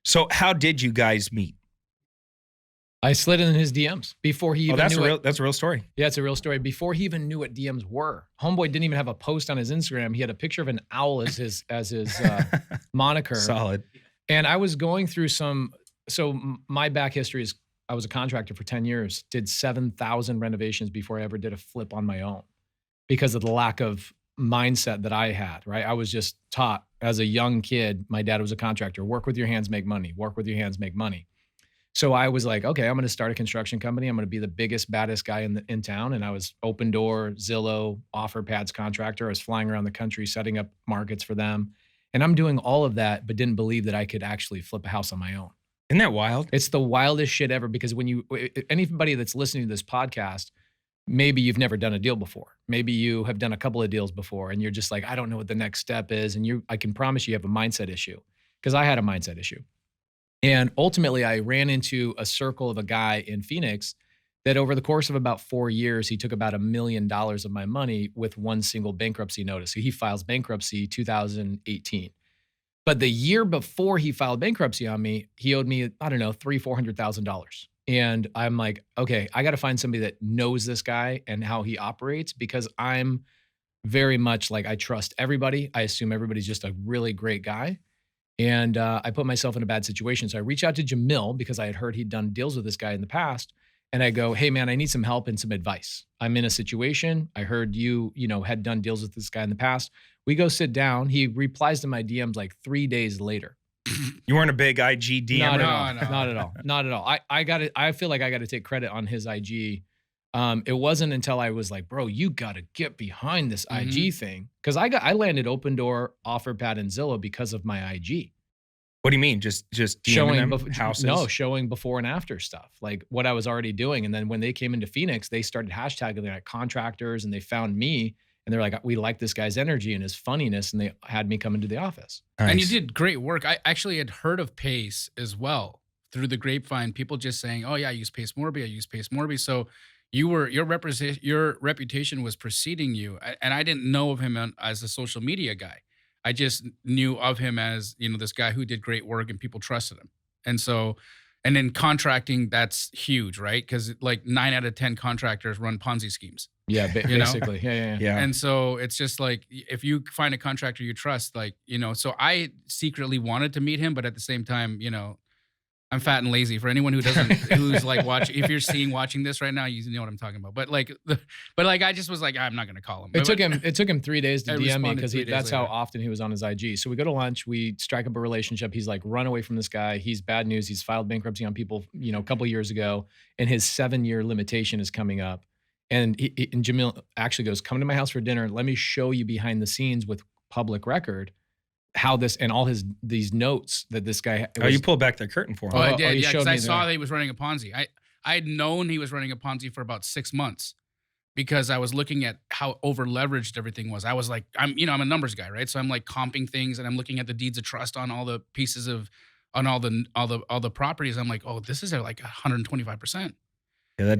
So how did you guys meet? I slid in his DMs before he even knew that's a real story. Yeah, it's a real story. Before he even knew what DMs were. Homeboy didn't even have a post on his Instagram. He had a picture of an owl as his moniker. Solid. And I was going through my back history is I was a contractor for 10 years, did 7,000 renovations before I ever did a flip on my own because of the lack of mindset that I had, right? I was just taught as a young kid, my dad was a contractor, work with your hands, make money, work with your hands, make money. So I was like, okay, I'm going to start a construction company. I'm going to be the biggest, baddest guy in town. And I was Open Door, Zillow, OfferPads contractor. I was flying around the country, setting up markets for them. And I'm doing all of that, but didn't believe that I could actually flip a house on my own. Isn't that wild? It's the wildest shit ever because anybody that's listening to this podcast, maybe you've never done a deal before. Maybe you have done a couple of deals before and you're just like, I don't know what the next step is. And I can promise you have a mindset issue because I had a mindset issue. And ultimately, I ran into a circle of a guy in Phoenix that over the course of about 4 years, he took about $1 million of my money with one single bankruptcy notice. So he files bankruptcy 2018. But the year before he filed bankruptcy on me, he owed me, I don't know, $300,000-$400,000. And I'm like, okay, I got to find somebody that knows this guy and how he operates because I'm very much like, I trust everybody. I assume everybody's just a really great guy. And I put myself in a bad situation. So I reached out to Jamil because I had heard he'd done deals with this guy in the past. And I go, hey man, I need some help and some advice. I'm in a situation. I heard you had done deals with this guy in the past. We go sit down. He replies to my DMs like 3 days later. You weren't a big IG DM? Not at all. Not at all. I feel like I got to take credit on his IG. It wasn't until I was like, bro, you got to get behind this IG thing. Because I landed Open Door, OfferPad, and Zillow because of my IG. What do you mean? Just showing them houses? No, showing before and after stuff, like what I was already doing. And then when they came into Phoenix, they started hashtagging like contractors, and they found me, and they're like, we like this guy's energy and his funniness, and they had me come into the office. Nice. And you did great work. I actually had heard of Pace as well through the grapevine. People just saying, "Oh yeah, I use Pace Morby. I use Pace Morby." So your reputation was preceding you, and I didn't know of him as a social media guy. I just knew of him as, this guy who did great work and people trusted him. And so, and then contracting, that's huge, right? Because like 9 out of 10 contractors run Ponzi schemes. Yeah, basically. Yeah. And so it's just like, if you find a contractor you trust, so I secretly wanted to meet him, but at the same time, I'm fat and lazy. For anyone who's like watching, if you're watching this right now, you know what I'm talking about. But I just was like, I'm not gonna call him. It took him 3 days to DM me because that's how often he was on his IG. So we go to lunch, we strike up a relationship. He's like, run away from this guy. He's bad news. He's filed bankruptcy on people, a couple years ago, and his 7-year limitation is coming up. And Jamil actually goes, come to my house for dinner. Let me show you behind the scenes with public record how this and all these notes that this guy. You pulled back the curtain for him. Oh, I did. Yeah, because I saw that he was running a Ponzi. I had known he was running a Ponzi for about 6 months because I was looking at how over leveraged everything was. I was like, I'm a numbers guy, right? So I'm like comping things and I'm looking at the deeds of trust on all the pieces on all the properties. I'm like, oh, this is like 125%. Yeah, that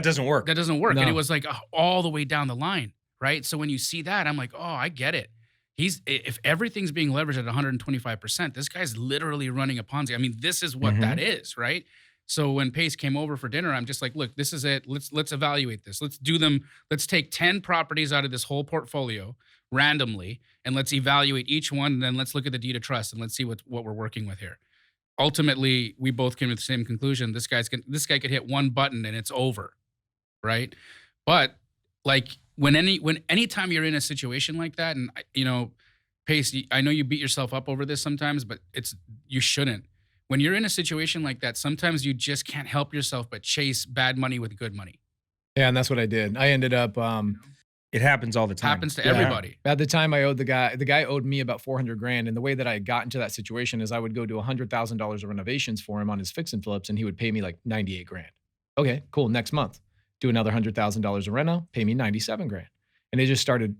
doesn't work. That doesn't work. No. And it was like all the way down the line, right? So when you see that, I'm like, oh, I get it. If everything's being leveraged at 125%, this guy's literally running a Ponzi. I mean, this is what that is, right? So when Pace came over for dinner, I'm just like, look, this is it. Let's evaluate this. Let's do them. Let's take 10 properties out of this whole portfolio randomly, and let's evaluate each one. And then let's look at the deed of trust and let's see what we're working with here. Ultimately, we both came to the same conclusion. This guy could hit one button and it's over, right? But like anytime you're in a situation like that, and Pace, I know you beat yourself up over this sometimes, but you shouldn't. When you're in a situation like that, sometimes you just can't help yourself but chase bad money with good money. Yeah, and that's what I did. I ended up. It happens all the time. Happens to everybody. At the time, I owed the guy owed me about $400,000, and the way that I got into that situation is I would go do $100,000 of renovations for him on his fix and flips, and he would pay me like $98,000. Okay, cool. Next month, do another $100,000 of reno, pay me $97,000, and they just started,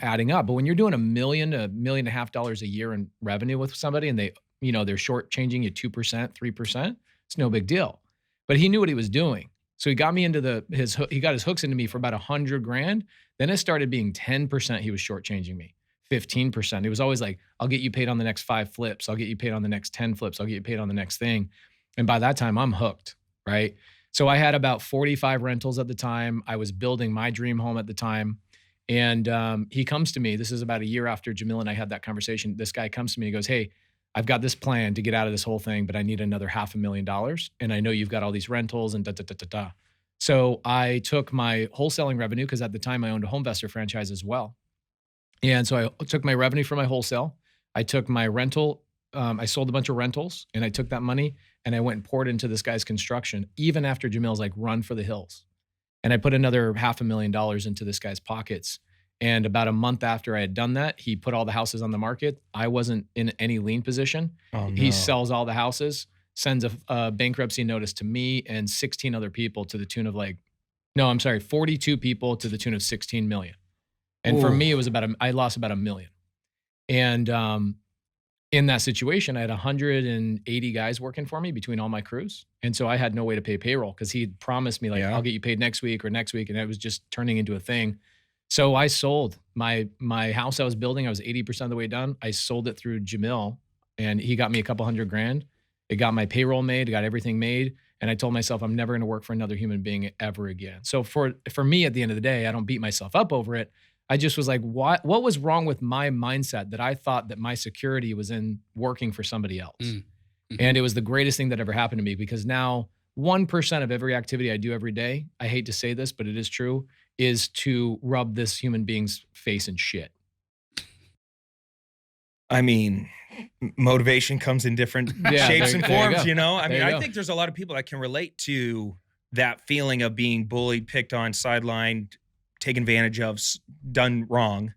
adding up. But when you're doing $1 million to $1.5 million a year in revenue with somebody, and they're shortchanging you 2%, 3%, it's no big deal. But he knew what he was doing. So he got me into he got his hooks into me for about $100,000. Then it started being 10% he was shortchanging me, 15%. It was always like, I'll get you paid on the next 5 flips. I'll get you paid on the next 10 flips. I'll get you paid on the next thing. And by that time, I'm hooked, right? So I had about 45 rentals at the time. I was building my dream home at the time. And he comes to me. This is about a year after Jamil and I had that conversation. This guy comes to me and goes, hey, I've got this plan to get out of this whole thing, but I need another $500,000. And I know you've got all these rentals and da. So I took my wholesaling revenue, because at the time I owned a Homevestor franchise as well. And so I took my revenue from my wholesale. I took my rental. I sold a bunch of rentals, and I took that money and I went and poured into this guy's construction, even after Jamil's like, run for the hills. And I put another $500,000 into this guy's pockets. And about a month after I had done that, he put all the houses on the market. I wasn't in any lien position. Oh, no. He sells all the houses, sends a bankruptcy notice to me and 16 other people to the tune of 42 people to the tune of 16 million. And for me, it was I lost about $1 million. And in that situation, I had 180 guys working for me between all my crews. And so I had no way to pay payroll, because he'd promised me I'll get you paid next week. And it was just turning into a thing. So I sold my house I was building. I was 80% of the way done. I sold it through Jamil, and he got me a couple $100,000. It got my payroll made, it got everything made. And I told myself, I'm never going to work for another human being ever again. So for me, at the end of the day, I don't beat myself up over it. I just was like, what was wrong with my mindset that I thought that my security was in working for somebody else? Mm-hmm. And it was the greatest thing that ever happened to me, because now 1% of every activity I do every day, I hate to say this, but it is true, is to rub this human being's face in shit. I mean, motivation comes in different shapes and forms, I mean, I think there's a lot of people that can relate to that feeling of being bullied, picked on, sidelined, taken advantage of, done wrong.